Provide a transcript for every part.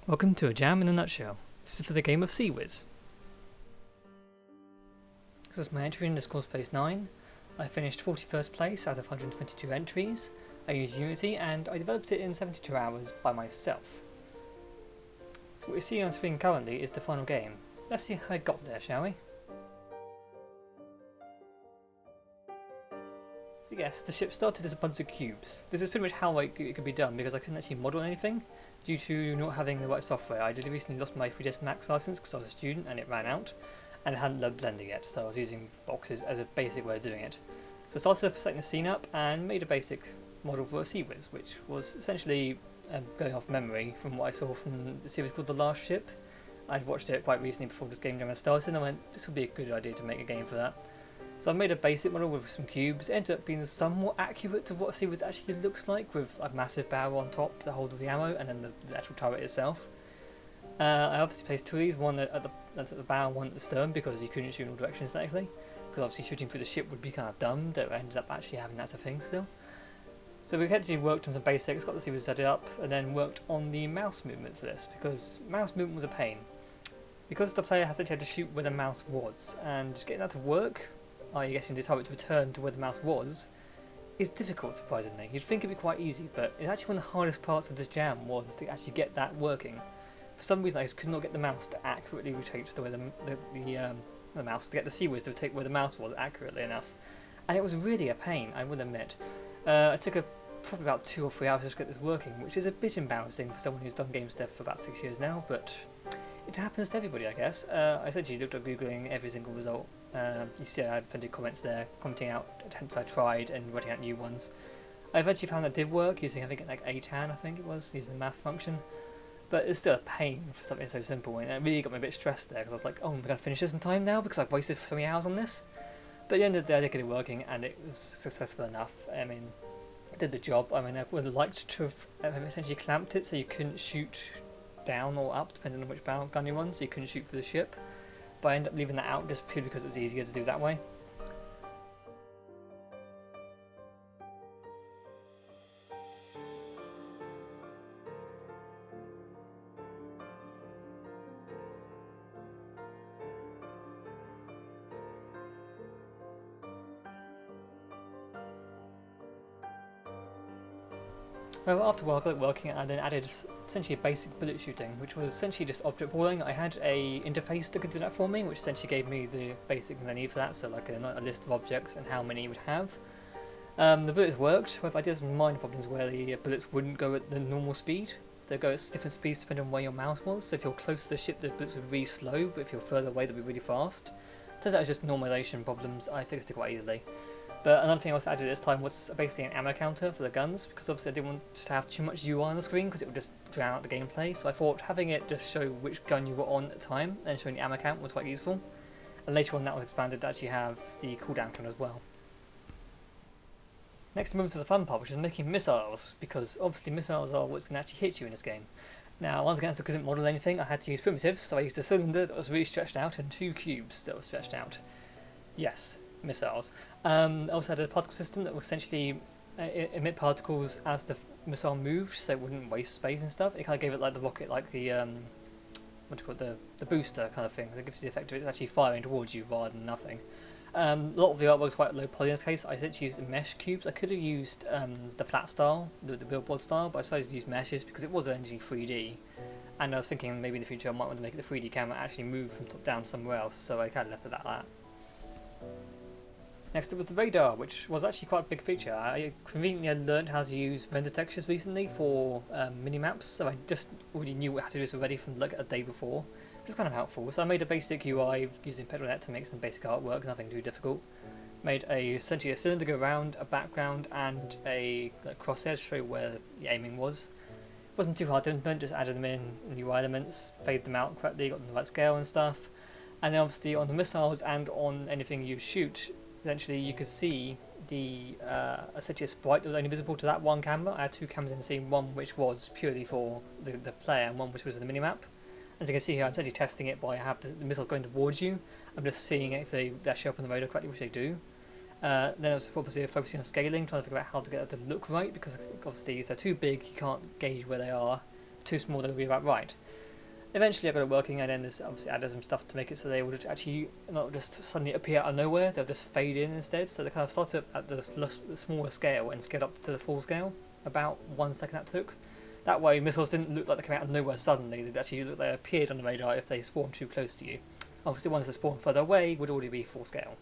Welcome to a jam in a nutshell. This is for the game of C.W.I.S. This was my entry in the course place 9. I finished 41st place out of 122 entries. I used Unity and I developed it in 72 hours by myself. So what you see on screen currently is the final game. Let's see how I got there, shall we? So yes, the ship started as a bunch of cubes. This is pretty much how it could be done because I couldn't actually model anything due to not having the right software. I did recently lost my 3ds Max license because I was a student and it ran out, and I hadn't learned Blender yet, so I was using boxes as a basic way of doing it. So I started setting the scene up and made a basic model for a C.W.I.S, which was essentially going off memory from what I saw from the series called The Last Ship. I'd watched it quite recently before this game jam started and I went, this would be a good idea to make a game for that. So I made a basic model with some cubes. It ended up being somewhat accurate to what a C.W.I.S actually looks like, with a massive barrel on top to hold all the ammo and then the actual turret itself. I obviously placed two of these, one at the bow and one at the stern, because you couldn't shoot in all directions technically, because obviously shooting through the ship would be kind of dumb, though I ended up actually having that as a thing still. So we actually worked on some basics, got the C.W.I.S set it up, and then worked on the mouse movement for this, because mouse movement was a pain. Because the player essentially had to shoot where the mouse was, and getting that to work, i.e. getting the turret to return to where the mouse was, is difficult, surprisingly. You'd think it'd be quite easy, but it's actually one of the hardest parts of this jam was to actually get that working. For some reason I just could not get the mouse to accurately rotate to the way the mouse, to get the C.W.I.S to rotate where the mouse was accurately enough. And it was really a pain, I will admit. It took probably about 2 or 3 hours just to get this working, which is a bit embarrassing for someone who's done games dev for about 6 years now, but it happens to everybody, I guess. I essentially looked at Googling every single result. You see I had plenty of comments there, commenting out attempts I tried and writing out new ones. I eventually found that did work using, I think, like ATAN, I think it was, using the math function. But it's still a pain for something so simple, and it really got me a bit stressed there, because I was like, oh, am I going to finish this in time now, because I've wasted 3 hours on this? But at the end of the day I did get it working, and it was successful enough. I mean, it did the job. I mean, I would have liked to have essentially clamped it so you couldn't shoot down or up, depending on which gun you run, so you couldn't shoot through the ship. But I ended up leaving that out just purely because it was easier to do that way. Well, after a while I got it working and then added essentially a basic bullet shooting, which was essentially just object balling. I had a interface that could do that for me, which essentially gave me the basic things I need for that, so like a list of objects and how many you would have. The bullets worked, however I did have some minor problems where the bullets wouldn't go at the normal speed. They'd go at different speeds depending on where your mouse was, so if you're close to the ship the bullets would be really slow, but if you're further away they'd be really fast. Turns out it was just normalization problems. I fixed it quite easily. But another thing I also added this time was basically an ammo counter for the guns, because obviously I didn't want to have too much UI on the screen because it would just drown out the gameplay, so I thought having it just show which gun you were on at the time and showing the ammo count was quite useful. And later on that was expanded to actually have the cooldown count as well. Next we move to the fun part, which is making missiles, because obviously missiles are what's going to actually hit you in this game. Now once again, so I couldn't model anything, I had to use primitives, so I used a cylinder that was really stretched out and 2 cubes that were stretched out. Yes. Missiles. I also had a particle system that would essentially emit particles as the missile moved, so it wouldn't waste space and stuff. It kind of gave it like the rocket, like the what do you call it, the booster kind of thing. It gives you the effect of it actually firing towards you rather than nothing. A lot of the artwork is quite low poly in this case. I essentially used mesh cubes. I could have used the flat style, the billboard style, but I decided to use meshes because it was actually 3D. And I was thinking maybe in the future I might want to make the 3D camera actually move from top down somewhere else, so I kind of left it at that. Next up was the radar, which was actually quite a big feature. I conveniently learned how to use render textures recently for mini-maps, so I just already knew how to do this already from like a day before, which is kind of helpful. So I made a basic UI using Petrolnet to make some basic artwork, nothing too difficult. Made essentially a cylinder go around, a background, and a crosshair to show where the aiming was. It wasn't too hard to implement, just added them in UI elements, fade them out correctly, got them the right scale and stuff. And then obviously on the missiles and on anything you shoot, essentially you could see the essentially a sprite that was only visible to that one camera. I had 2 cameras in the scene, one which was purely for the player and one which was in the minimap. As you can see here, I'm actually testing it by the missiles going towards you. I'm just seeing if they show up on the radar correctly, which they do. Then I was obviously focusing on scaling, trying to figure out how to get that to look right, because obviously if they're too big you can't gauge where they are. too small they would be about right. Eventually I got it working, and then there's obviously added some stuff to make it so they would actually not just suddenly appear out of nowhere, they'll just fade in instead. So they kind of started at the smaller scale and scaled up to the full scale. About 1 second that took. That way missiles didn't look like they came out of nowhere suddenly, they actually looked like they appeared on the radar if they spawned too close to you. Obviously ones that spawn further away would already be full scale.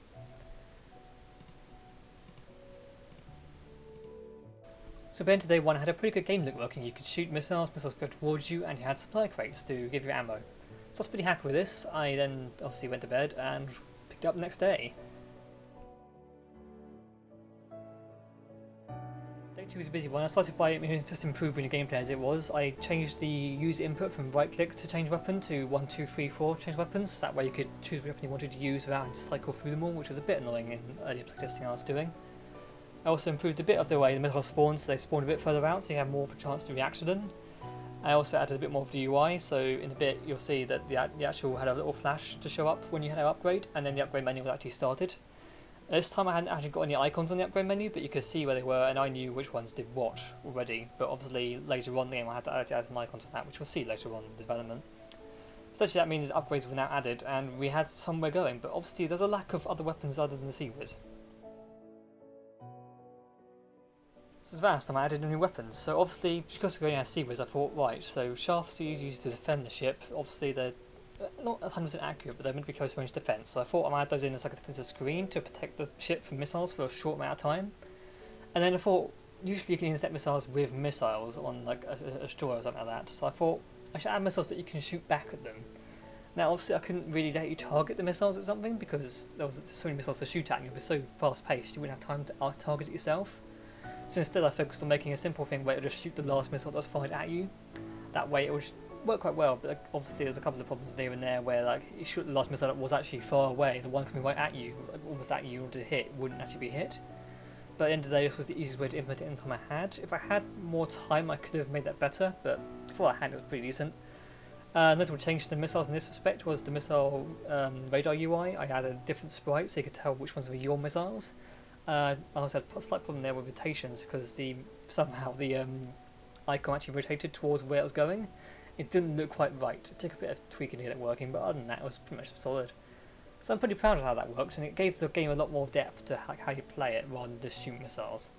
So by the end of day 1 I had a pretty good game loop working. You could shoot missiles, missiles go towards you, and you had supply crates to give you ammo. So I was pretty happy with this. I then obviously went to bed and picked it up the next day. Day 2 was a busy one. I started by just improving the gameplay as it was. I changed the user input from right click to change weapon to 1, 2, 3, 4 change weapons. That way you could choose the weapon you wanted to use without having to cycle through them all, which was a bit annoying in earlier playtesting I was doing. I also improved a bit of the way the missiles spawn, so they spawn a bit further out so you have more of a chance to react to them. I also added a bit more of the UI, so in a bit you'll see that the actual had a little flash to show up when you had an upgrade, and then the upgrade menu was actually started. This time I hadn't actually got any icons on the upgrade menu, but you could see where they were, and I knew which ones did what already, but obviously later on in the game I had to add some icons on that, which we'll see later on in the development. Essentially that means upgrades were now added, and we had somewhere going, but obviously there's a lack of other weapons other than the C.W.I.S. So last time I added new weapons, so obviously because we're going out C.W.I.S, I thought, right, so shafts are used to defend the ship. Obviously they're not 100% accurate, but they're meant to be close range defense, so I thought I might add those in as like a defensive screen to protect the ship from missiles for a short amount of time. And then I thought, usually you can intercept missiles with missiles on like a destroyer or something like that, so I thought I should add missiles that you can shoot back at them. Now obviously I couldn't really let you target the missiles at something because there was so many missiles to shoot at and it was so fast paced you wouldn't have time to target it yourself. So instead I focused on making a simple thing where it would just shoot the last missile that was fired at you. That way it would work quite well, but obviously there's a couple of problems there and there where like you shoot the last missile that was actually far away, the one coming right at you, almost at you in order to hit, wouldn't actually be hit. But at the end of the day this was the easiest way to implement it in the time I had. If I had more time I could have made that better, but before I had it was pretty decent. Notable change to the missiles in this respect was the missile radar UI. I added a different sprite so you could tell which ones were your missiles. I also had a slight problem there with rotations because somehow the icon actually rotated towards where it was going. It didn't look quite right. It took a bit of tweaking to get it working, but other than that it was pretty much solid. So I'm pretty proud of how that worked, and it gave the game a lot more depth to how you play it rather than just shoot missiles.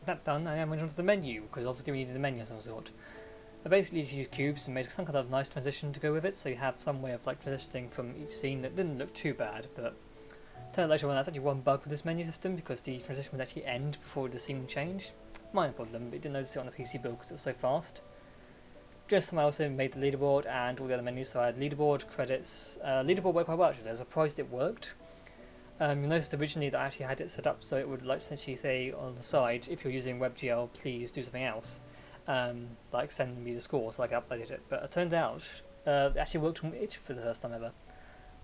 That done, I went onto the menu, because obviously we needed a menu of some sort. I basically just used cubes and made some kind of nice transition to go with it, so you have some way of like transitioning from each scene that didn't look too bad, but turned out later on that's actually one bug with this menu system because the transition would actually end before the scene would change. Minor problem, but you didn't notice it on the PC build because it was so fast. Just time I also made the leaderboard and all the other menus, so I had leaderboard, credits. Leaderboard worked quite well actually, I was surprised it worked. You'll notice originally that I actually had it set up so it would like essentially say on the side, if you're using WebGL, please do something else. Like send me the score so I uploaded it, but it turned out it actually worked on itch for the first time ever.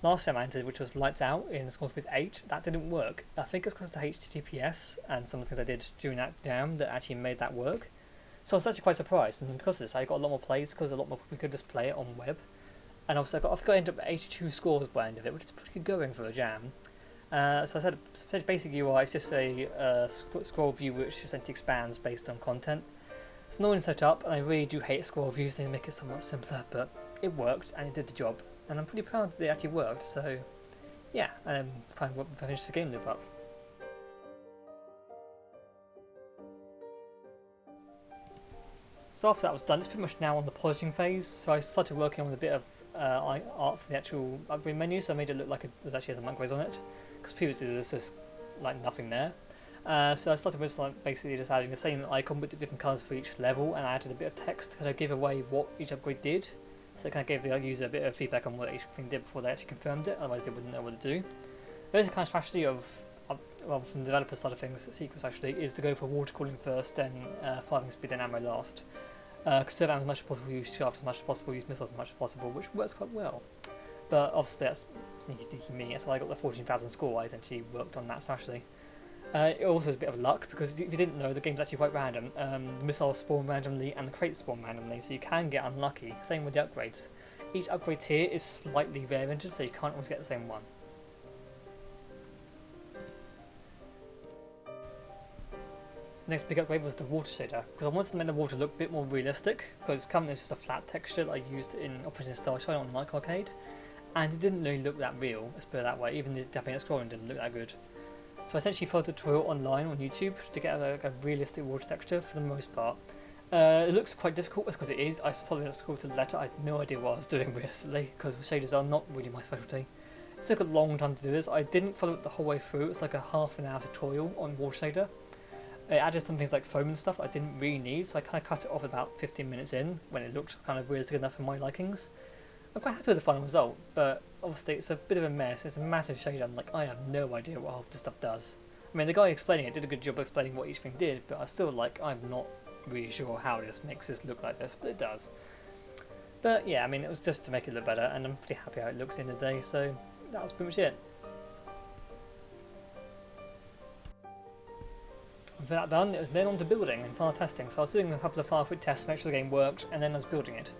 Last time I entered, which was lights out in Scoresmith 8, that didn't work. I think it's because of the HTTPS and some of the things I did during that jam that actually made that work. So I was actually quite surprised, and because of this I got a lot more plays because a lot more people could just play it on web. And obviously I think I ended up at 82 scores by the end of it, which is pretty good going for a jam. So I said basic UI is just a scroll view which essentially expands based on content. It's annoying to set up, and I really do hate scroll views, they make it somewhat simpler, but it worked and it did the job. And I'm pretty proud that it actually worked, so yeah, I'm fine to finish the game loop up. So after that was done, it's pretty much now on the polishing phase, so I started working on a bit of art for the actual upgrade menu, so I made it look like there actually has some upgrades on it, because previously there's just like nothing there. So I started with like, basically just adding the same icon with the different colours for each level, and I added a bit of text to kind of give away what each upgrade did. So it kind of gave the user a bit of feedback on what each thing did before they actually confirmed it, otherwise they wouldn't know what to do. There is a kind of strategy of, well, from the developer side of things, C.W.I.S actually, is to go for water cooling first, then firing speed and ammo last. Conserve ammo as much as possible, use shaft as much as possible, use missiles as much as possible, which works quite well. But obviously that's sneaky me, that's how I got the 14,000 score. I essentially worked on that strategy. It also is a bit of luck, because if you didn't know, the game's actually quite random. The missiles spawn randomly and the crates spawn randomly, so you can get unlucky. Same with the upgrades. Each upgrade tier is slightly varianted, so you can't always get the same one. The next big upgrade was the water shader, because I wanted to make the water look a bit more realistic, because currently it's just a flat texture that I used in Operation Starshine on Mike Arcade, and it didn't really look that real, let's put it that way. Even the tapping and scrolling didn't look that good. So I essentially followed a tutorial online on YouTube to get a realistic water texture for the most part. It looks quite difficult because it is. I followed the tutorial to the letter. I had no idea what I was doing realistically because shaders are not really my specialty. It took a long time to do this. I didn't follow it the whole way through. It's like a half an hour tutorial on water shader. It added some things like foam and stuff I didn't really need, so I kind of cut it off about 15 minutes in when it looked kind of realistic enough for my likings. I'm quite happy with the final result, but obviously it's a bit of a mess. It's a massive shader and like I have no idea what half the stuff does. I mean, the guy explaining it did a good job explaining what each thing did, but I still I'm not really sure how this makes this look like this, but it does. But yeah, I mean, it was just to make it look better, and I'm pretty happy how it looks in the day, so that was pretty much it. And for that done, it was then on to building and file testing. So I was doing a couple of Firefoot tests to make sure the game worked, and then I was building it.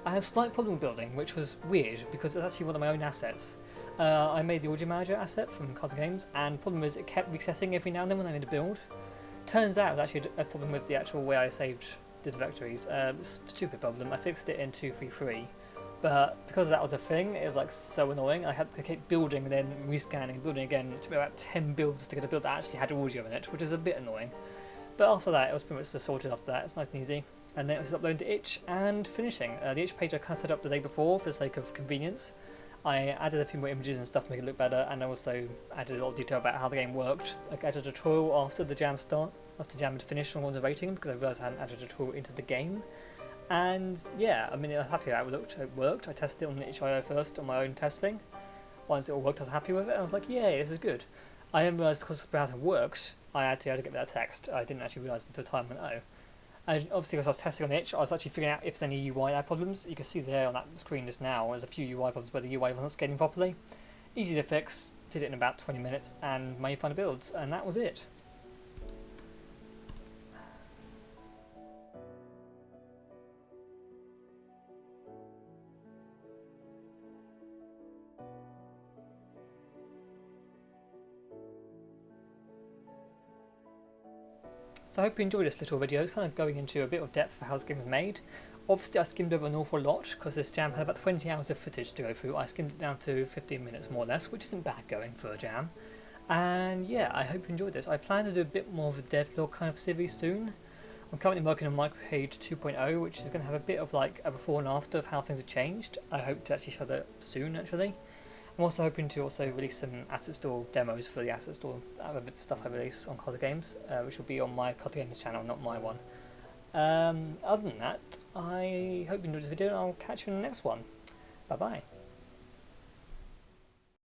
I had a slight problem with building, which was weird because it's actually one of my own assets. I made the audio manager asset from Cards Games, and the problem is it kept resetting every now and then when I made a build. Turns out it was actually a problem with the actual way I saved the directories. It's a stupid problem. I fixed it in 2.3.3, but because that was a thing, it was like so annoying. I had to keep building and then rescanning, building again. It took me about 10 builds to get a build that actually had audio in it, which is a bit annoying. But after that, it was pretty much just sorted after that. It's nice and easy. And then it was uploading to itch and finishing. The itch page I kind of set up the day before for the sake of convenience. I added a few more images and stuff to make it look better, and I also added a lot of detail about how the game worked. I added a tutorial after the jam had finished and was rating because I realised I hadn't added a tutorial into the game. And yeah, I mean, I was happy how it looked. It worked. I tested it on itch.io first on my own test thing. Once it all worked, I was happy with it. I was like, yay, this is good. I then realised because the browser worked, I had to get that text. I didn't actually realise until time went, oh. And obviously, as I was testing on itch, I was actually figuring out if there's any UI had problems. You can see there on that screen just now, there's a few UI problems where the UI wasn't scaling properly. Easy to fix, did it in about 20 minutes, and made final builds, and that was it. So I hope you enjoyed this little video. It's kind of going into a bit of depth for how this game was made. Obviously I skimmed over an awful lot because this jam had about 20 hours of footage to go through. I skimmed it down to 15 minutes more or less, which isn't bad going for a jam. And yeah, I hope you enjoyed this. I plan to do a bit more of a devlog kind of series soon. I'm currently working on Mike Arcade 2.0, which is going to have a bit of like a before and after of how things have changed. I hope to actually show that soon actually. I'm also hoping to release some asset store demos for the asset store stuff I release on Cards Games, which will be on my Cards Games channel, not my one. Other than that, I hope you enjoyed this video and I'll catch you in the next one. Bye bye.